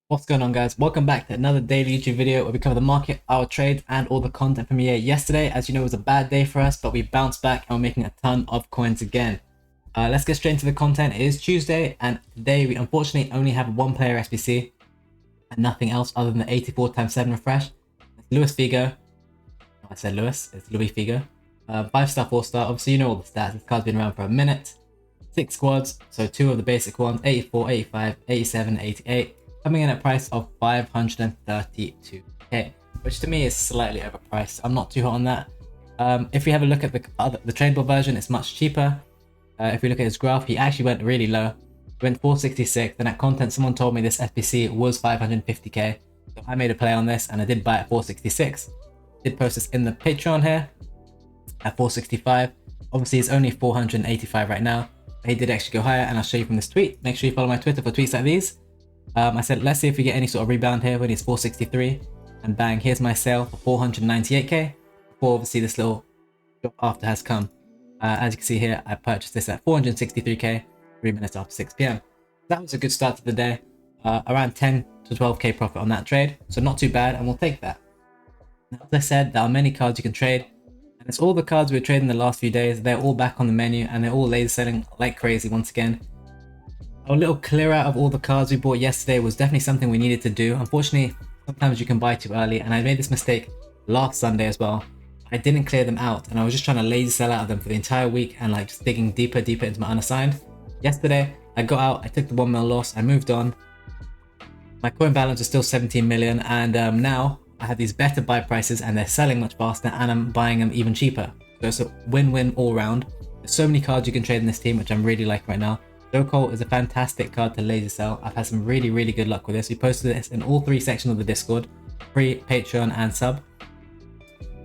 What's going on, guys? Welcome back to another daily YouTube video where we cover the market, our trades, and all the content from here. Yesterday, as you know, was a bad day for us, but we bounced back and we're making a ton of coins again. Let's get straight into the content. It is Tuesday, and today we unfortunately only have one player SBC and nothing else other than the 84x7 refresh. It's Luis Figo. I said Luis, it's Luis Figo. 5-star, 4-star. Obviously, you know all the stats. This card's been around for a minute. 6 squads, so 2 of the basic ones, 84, 85, 87, 88. Coming in at a price of 532k, which to me is slightly overpriced. I'm not too hot on that. If we have a look at the tradable version, it's much cheaper. If we look at his graph, he actually went really low. He went 466, and at content, someone told me this SBC was 550k. So I made a play on this, and I did buy at 466. Did post this in the Patreon here at 465. Obviously, it's only 485 right now. But he did actually go higher, and I'll show you from this tweet. Make sure you follow my Twitter for tweets like these. I said, let's see if we get any sort of rebound here when he's 463, and bang, here's my sale for 498k, before obviously this little drop after has come. As you can see here, I purchased this at 463k 3 minutes after 6 p.m. That was a good start to the day, around 10 to 12k profit on that trade, so not too bad, and we'll take that. Now, as I said, there are many cards you can trade, and it's all the cards we were trading the last few days. They're all back on the menu, and they're all laser selling like crazy once again. A little clear out of all the cards we bought yesterday was definitely something we needed to do. Unfortunately, sometimes you can buy too early, and I made this mistake last Sunday as well. I didn't clear them out, and I was just trying to lazy sell out of them for the entire week and like just digging deeper into my unassigned. Yesterday, I got out, I took the 1 mil loss, I moved on. My coin balance is still 17 million, and now I have these better buy prices and they're selling much faster, and I'm buying them even cheaper. So it's a win-win all round. There's so many cards you can trade in this team, which I'm really liking right now. Joe Cole is a fantastic card to laser sell. I've had some really good luck with this. We posted this in all 3 sections of the Discord, free, Patreon, and sub.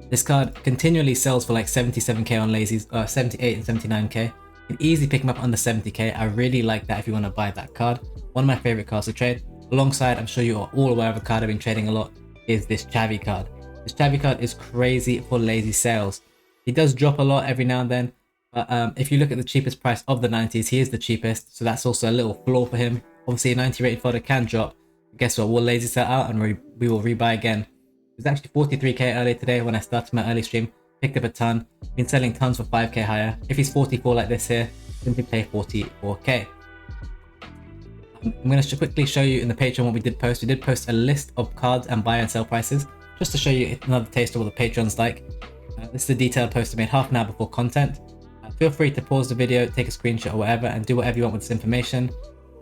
This card continually sells for like 77k on lazies, 78 and 79k. You can easily pick him up under 70k. I really like that if you want to buy that card. One of my favorite cards to trade. Alongside, I'm sure you are all aware of a card I've been trading a lot, is this Xavi card. This Xavi card is crazy for lazy sales. He does drop a lot every now and then. But if you look at the cheapest price of the 90s, he is the cheapest, so that's also a little flaw for him. Obviously, a 90 rated fodder can drop. But guess what? We'll lazy sell out and we will rebuy again. It was actually 43k earlier today when I started my early stream. Picked up a ton. Been selling tons for 5k higher. If he's 44 like this here, simply pay 44k. I'm going to quickly show you in the Patreon what we did post. We did post a list of cards and buy and sell prices, just to show you another taste of what the Patreon's like. This is a detailed post I made half an hour before content. Feel free to pause the video, take a screenshot or whatever, and do whatever you want with this information.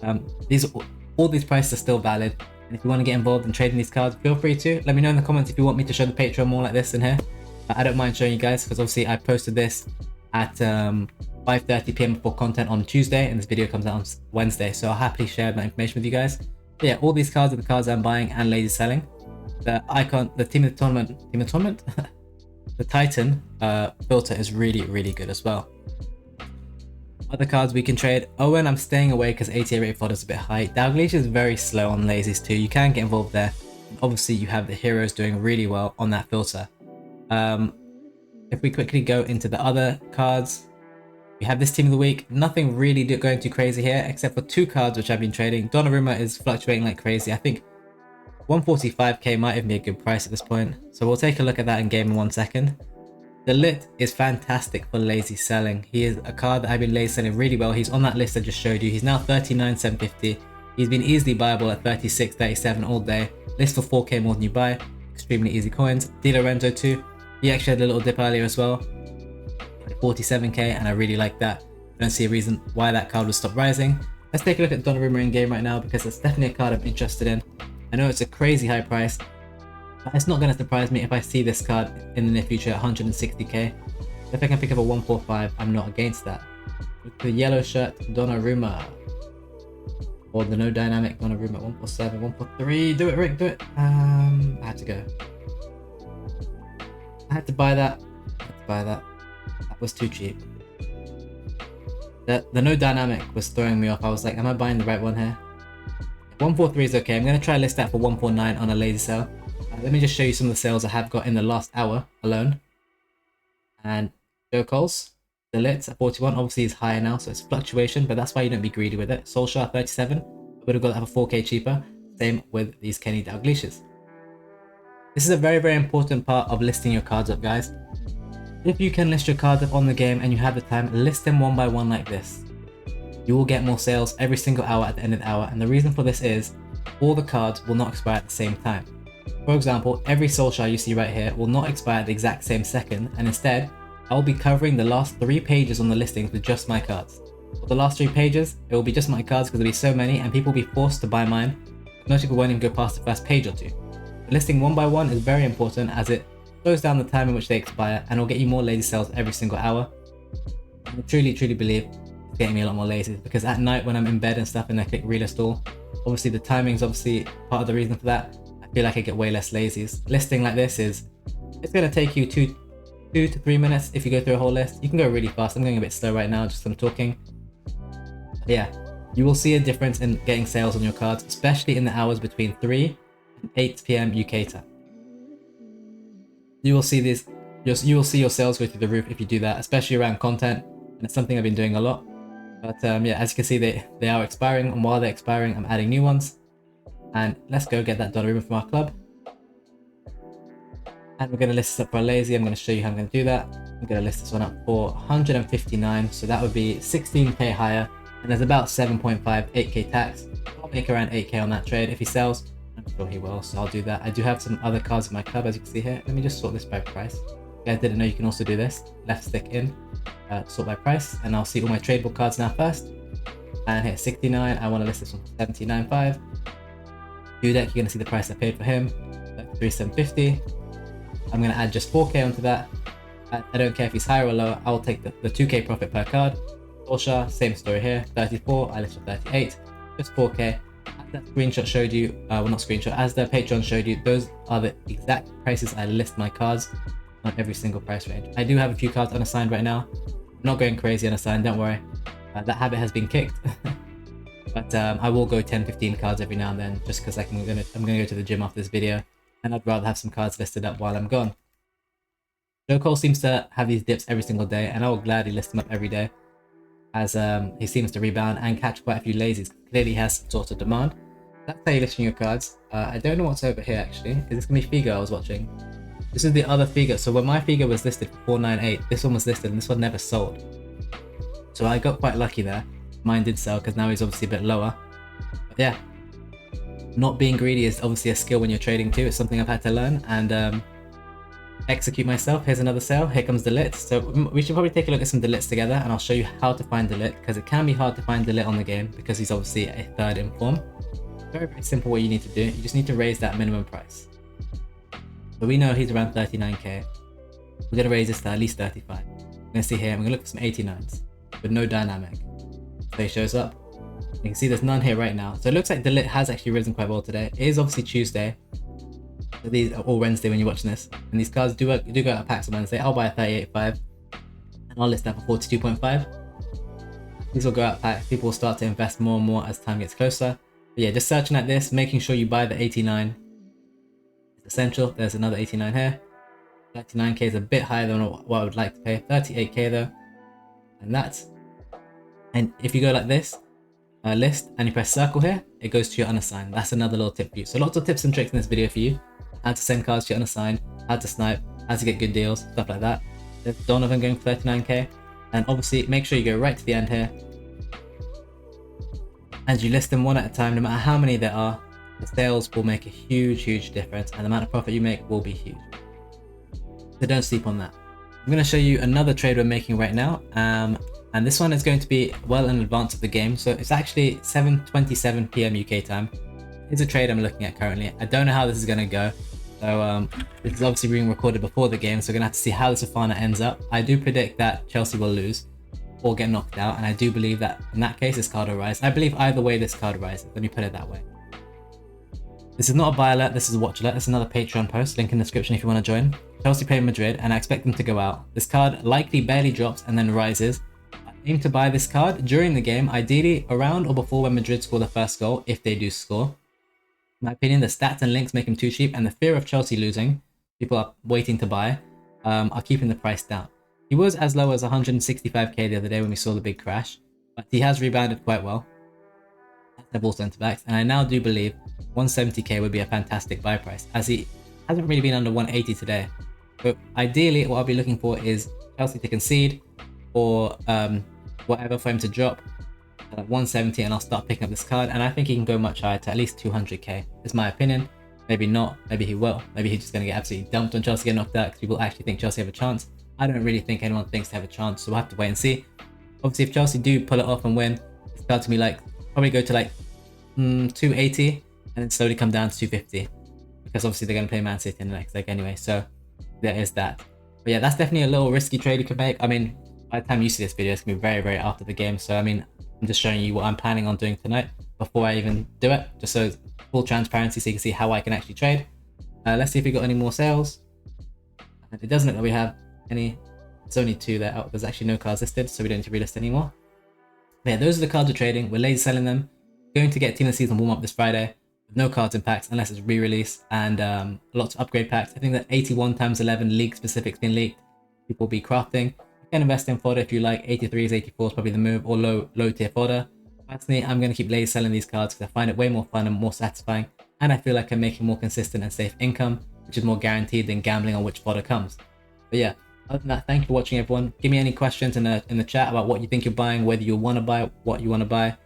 All these prices are still valid, and if you want to get involved in trading these cards, feel free to. Let me know in the comments if you want me to show the Patreon more like this in here. I don't mind showing you guys, because obviously I posted this at 5:30 p.m. before content on Tuesday, and this video comes out on Wednesday, so I'll happily share that information with you guys. But yeah, all these cards are the cards I'm buying and lazy selling. The icon, the team of the tournament, the Titan filter is really good as well. Other cards we can trade. Owen, I'm staying away because 88 rate fodder is a bit high. Dalglish is very slow on lazies too. You can get involved there. And obviously, you have the heroes doing really well on that filter. If we quickly go into the other cards, we have this team of the week. Nothing really going too crazy here, except for 2 cards which I've been trading. Donnarumma is fluctuating like crazy. I think 145k might even be a good price at this point. So we'll take a look at that in game in 1 second. The Lit is fantastic for lazy selling. He is a card that I've been lazy selling really well. He's on that list I just showed you. He's now 39,750. He's been easily buyable at 36, 37 all day. List for 4k more than you buy. Extremely easy coins. Di Lorenzo too. He actually had a little dip earlier as well. 47k, and I really like that. I don't see a reason why that card would stop rising. Let's take a look at Donnarumma in game right now, because it's definitely a card I'm interested in. I know it's a crazy high price, but it's not going to surprise me if I see this card in the near future at 160k. If I can pick up a 145, I'm not against that. With the yellow shirt Donnarumma, or the no dynamic Donnarumma, 147, 143. Do it, Rick, do it. I had to go. I had to buy that. That was too cheap. The no dynamic was throwing me off. I was like, am I buying the right one here? 143 is okay. I'm going to try list that for 149 on a lazy sale. Let me just show you some of the sales I have got in the last hour alone. And Joe Coles, the Lit at 41, obviously is higher now, so it's fluctuation, but that's why you don't be greedy with it. Solskjaer 37, I would have got that for 4k cheaper. Same with these Kenny Dalglish's. This is a very important part of listing your cards up, guys. If you can list your cards up on the game and you have the time, list them one by one like this. You will get more sales every single hour at the end of the hour, and the reason for this is all the cards will not expire at the same time. For example, every Soul Shard you see right here will not expire at the exact same second, and instead, I will be covering the last 3 pages on the listings with just my cards. For the last 3 pages, it will be just my cards because there'll be so many and people will be forced to buy mine. Most people won't even go past the first page or 2. Listing one by one is very important as it slows down the time in which they expire and will get you more lazy sales every single hour. I truly believe it's getting me a lot more lazy because at night when I'm in bed and stuff and I click relist all, obviously the timing is obviously part of the reason for that. I feel like I get way less lazies. Listing like this it's going to take you 2 to 3 minutes if you go through a whole list. You can go really fast. I'm going a bit slow right now just because I'm talking. But yeah, you will see a difference in getting sales on your cards, especially in the hours between 3 and 8 PM UK time. You will see this. You will see your sales go through the roof if you do that, especially around content, and it's something I've been doing a lot. But yeah, as you can see, they are expiring, and while they're expiring, I'm adding new ones. And let's go get that Donnarumma from our club. And we're going to list this up for a lazy. I'm going to show you how I'm going to do that. I'm going to list this one up for 159, so that would be 16k higher, and there's about 7.5, 8k tax. I'll make around 8k on that trade if he sells. I'm sure he will, so I'll do that. I do have some other cards in my club, as you can see here. Let me just sort this by price. If you guys didn't know, you can also do this. Left stick in, sort by price, and I'll see all my tradable cards now first. And hit 69. I want to list this one for 79.5. Dudek, you're going to see the price I paid for him, 37.50. I'm going to add just 4k onto that. I don't care if he's higher or lower. I'll take the 2k profit per card. Solskjaer, same story here, 34. I listed 38, just 4k. As that screenshot showed you, well not screenshot, as the Patreon showed you, those are the exact prices I list my cards on every single price range. I do have a few cards unassigned right now. I'm not going crazy unassigned, don't worry. That habit has been kicked. But I will go 10-15 cards every now and then, just because I'm gonna go to the gym after this video, and I'd rather have some cards listed up while I'm gone. Joe Cole seems to have these dips every single day, and I will gladly list them up every day, as he seems to rebound and catch quite a few lazies. Clearly he has some sort of demand. That's how you're listing your cards. I don't know what's over here actually. Is this gonna be Figo I was watching? This is the other Figo. So when my Figo was listed for 498, this one was listed and this one never sold. So I got quite lucky there. Mine did sell because now he's obviously a bit lower. But yeah, not being greedy is obviously a skill when you're trading too. It's something I've had to learn and execute myself. Here's another sale. Here comes Delit. So we should probably take a look at some Delits together, and I'll show you how to find Delit, because it can be hard to find Delit on the game because he's obviously a third in form. Very simple what you need to do. You just need to raise that minimum price. So we know he's around 39k. We're going to raise this to at least 35. We're going to see here, and we're going to look for some 89s with no dynamic. So he shows up. You can see there's none here right now. So it looks like Delit has actually risen quite well today. It is obviously Tuesday. So these are all Wednesday when you're watching this. And these cards do go out of packs on Wednesday. I'll buy a 38.5 and I'll list that for 42.5. These will go out of packs. People will start to invest more and more as time gets closer. But yeah, just searching at this, making sure you buy the 89 is essential. There's another 89 here. 39k is a bit higher than what I would like to pay. 38k though. And if you go like this, list, and you press circle here, it goes to your unassigned. That's another little tip for you. So lots of tips and tricks in this video for you. How to send cards to your unassigned, how to snipe, how to get good deals, stuff like that. There's Donovan going for 39k. And obviously make sure you go right to the end here. As you list them one at a time, no matter how many there are, the sales will make a huge difference, and the amount of profit you make will be huge. So don't sleep on that. I'm going to show you another trade we're making right now. And this one is going to be well in advance of the game. So it's actually 7:27 PM UK time. It's a trade I'm looking at currently. I don't know how this is going to go. So this is obviously being recorded before the game, so we're going to have to see how this Fofana ends up. I do predict that Chelsea will lose or get knocked out, and I do believe that in that case this card will rise. I believe either way this card rises. Let me put it that way. This is not a buy alert, this is a watch alert. This is another Patreon post, link in the description if you want to join. Chelsea play Madrid, and I expect them to go out. This card likely barely drops and then rises. I aim to buy this card during the game, ideally around or before when Madrid score the first goal, if they do score. In my opinion, the stats and links make him too cheap, and the fear of Chelsea losing, people are waiting to buy, are keeping the price down. He was as low as 165k the other day when we saw the big crash, but he has rebounded quite well. Level centre backs, and I now do believe 170k would be a fantastic buy price, as he hasn't really been under 180 today. But ideally, what I'll be looking for is Chelsea to concede, or whatever for him to drop at 170, and I'll start picking up this card. And I think he can go much higher, to at least 200k. Is my opinion. Maybe not. Maybe he will. Maybe he's just going to get absolutely dumped when Chelsea get knocked out, because people actually think Chelsea have a chance. I don't really think anyone thinks they have a chance, so we'll have to wait and see. Obviously, if Chelsea do pull it off and win, it's got to be like, probably go to like 280 and then slowly come down to 250, because obviously they're going to play Man City in the next leg anyway, so there is that. But yeah, that's definitely a little risky trade you could make. I mean, by the time you see this video, it's going to be very, very after the game, so I mean, I'm just showing you what I'm planning on doing tonight before I even do it, just so full transparency, so you can see how I can actually trade. Let's see if we got any more sales. It doesn't look like we have any. It's only 2 there. Oh, there's actually no cards listed, so we don't need to relist anymore. But yeah, those are the cards we're trading. We're lazy selling them. Going to get Team of the Season warm up this Friday with no cards in packs unless it's re-release, and lots of upgrade packs. I think that 81 times 11 league specific's been leaked. People will be crafting. You can invest in fodder if you like. 83s, 84s probably the move, or low tier fodder. Personally, I'm going to keep lazy selling these cards because I find it way more fun and more satisfying, and I feel like I'm making more consistent and safe income, which is more guaranteed than gambling on which fodder comes. But yeah, other than that, thank you for watching, everyone. Give me any questions in the chat about what you think you're buying, whether you want to buy, what you want to buy.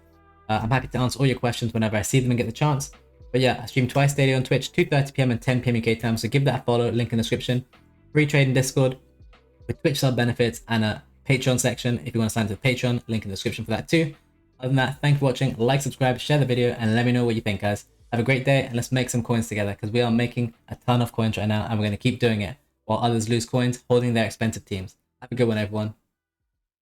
I'm happy to answer all your questions whenever I see them and get the chance. But yeah, I stream twice daily on Twitch, 2:30 PM and 10 PM UK time, so give that a follow, link in the description. Free trade in Discord with Twitch sub benefits, and a Patreon section if you want to sign to the Patreon, link in the description for that too. Other than that, thank you for watching, like, subscribe, share the video, and let me know what you think, guys. Have a great day, and let's make some coins together, because we are making a ton of coins right now, and we're going to keep doing it while others lose coins holding their expensive teams. Have a good one, everyone.